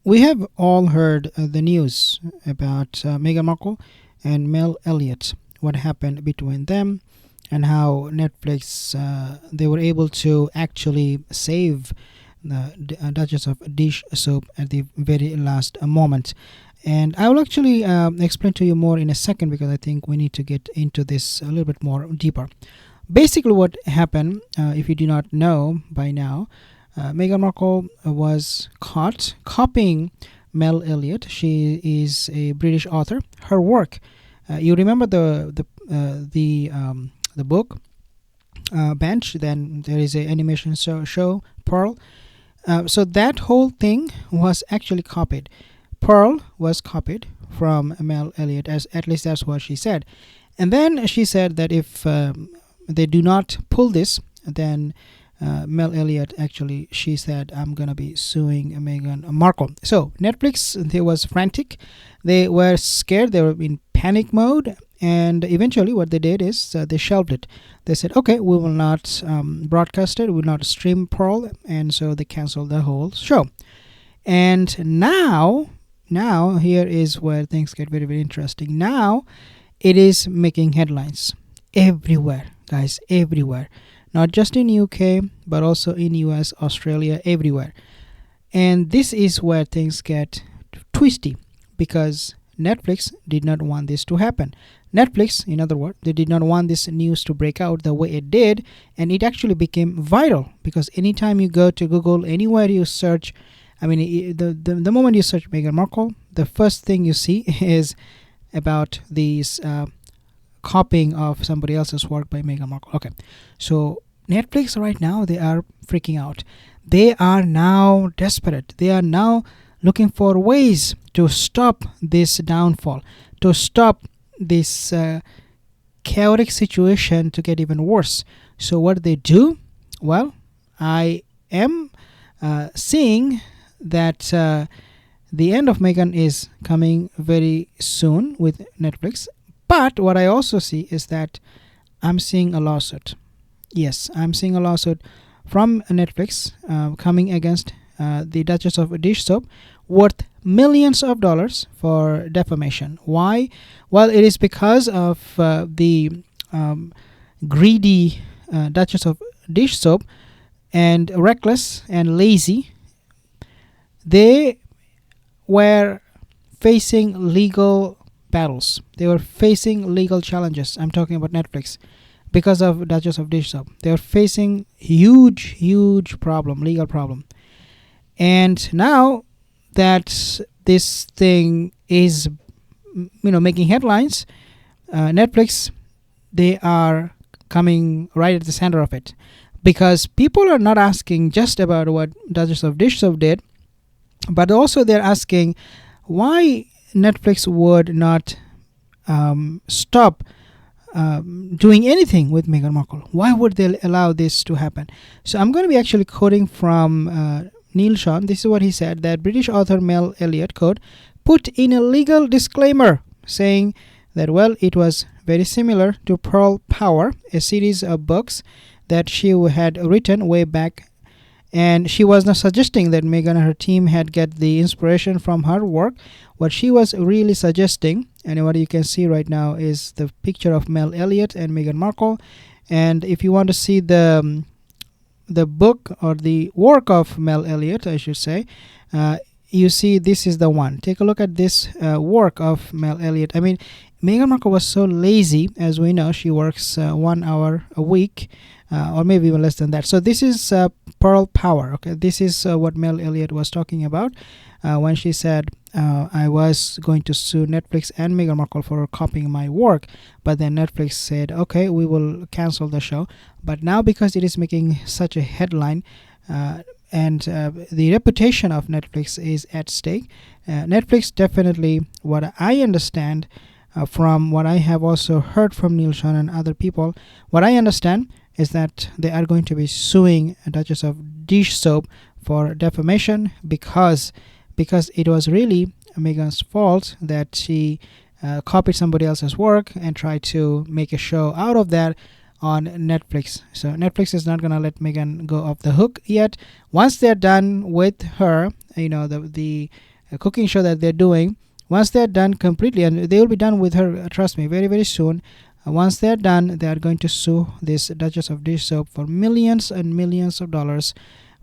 we have all heard the news about Meghan Markle and Mel Elliott, what happened between them, and how Netflix they were able to actually save the Duchess of Dish Soap at the very last moment. And I will actually explain to you more in a second because I think we need to get into this a little bit more deeper. Basically, what happened, if you do not know by now, Meghan Markle was caught copying Mel Elliott. She is a British author. Her work, you remember the book Bench? Then there is a animation show Pearl. So that whole thing was actually copied. Pearl was copied from Mel Elliott, as at least that's what she said. And then she said that if they do not pull this, then Mel Elliott actually, she said, I'm gonna be suing Meghan Markle. So Netflix, they was frantic, they were scared, they were in panic mode, and eventually what they did is they shelved it. They said, okay, we will not broadcast it, we will not stream Pearl, and so they canceled the whole show. And now here is where things get very, very interesting. Now it is making headlines everywhere, guys, everywhere, not just in UK but also in US, Australia, everywhere. And this is where things get twisty, because Netflix did not want this to happen. Netflix, in other words, they did not want this news to break out the way it did, and it actually became viral, because anytime you go to Google, anywhere you search, I mean, the moment you search Meghan Markle, the first thing you see is about these copying of somebody else's work by Meghan Markle. Okay, so Netflix right now, they are freaking out. They are now desperate. They are now looking for ways to stop this downfall, to stop this chaotic situation to get even worse. So what they do? Well, I am seeing that the end of Meghan is coming very soon with Netflix. But what I also see is that I'm seeing a lawsuit. Yes, I'm seeing a lawsuit from Netflix coming against the Duchess of Dish Soap, worth millions of dollars for defamation. Why? Well, it is because of the greedy Duchess of Dish Soap, and reckless and lazy. They were facing legal battles. They were facing legal challenges. I'm talking about Netflix, because of Duchess of Dish Soap. They were facing huge problem, legal problem. And now that this thing is, making headlines, Netflix, they are coming right at the center of it, because people are not asking just about what Duchess of Dish Soap did, but also they're asking why Netflix would not stop doing anything with Meghan Markle. Why would they allow this to happen? So I'm going to be actually quoting from Neil Sean. This is what he said, that British author Mel Elliott, quote, put in a legal disclaimer saying that, well, it was very similar to Pearl Power, a series of books that she had written way back, and she was not suggesting that Meghan and her team had get the inspiration from her work. What she was really suggesting, and what you can see right now, is the picture of Mel Elliott and Meghan Markle. And if you want to see the book or the work of Mel Elliott, I should say, you see this is the one. Take a look at this work of Mel Elliott. I mean, Meghan Markle was so lazy. As we know, she works 1 hour a week, or maybe even less than that. So this is Pearl Power. Okay, this is what Mel Elliott was talking about when she said, I was going to sue Netflix and Meghan Markle for copying my work, but then Netflix said, okay, we will cancel the show. But now, because it is making such a headline, and the reputation of Netflix is at stake, Netflix definitely, what I understand from what I have also heard from Neil Sean and other people, what I understand is that they are going to be suing Duchess of Dish Soap for defamation, because it was really Meghan's fault that she copied somebody else's work and tried to make a show out of that on Netflix. So Netflix is not going to let Meghan go off the hook yet. Once they're done with her, the cooking show that they're doing. Once they're done completely, and they will be done with her, trust me, very very soon. Once they're done, they are going to sue this Duchess of Dish Soap for millions and millions of dollars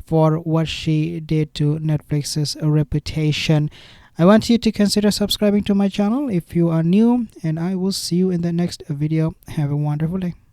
for what she did to Netflix's reputation. I want you to consider subscribing to my channel if you are new, and I will see you in the next video. Have a wonderful day.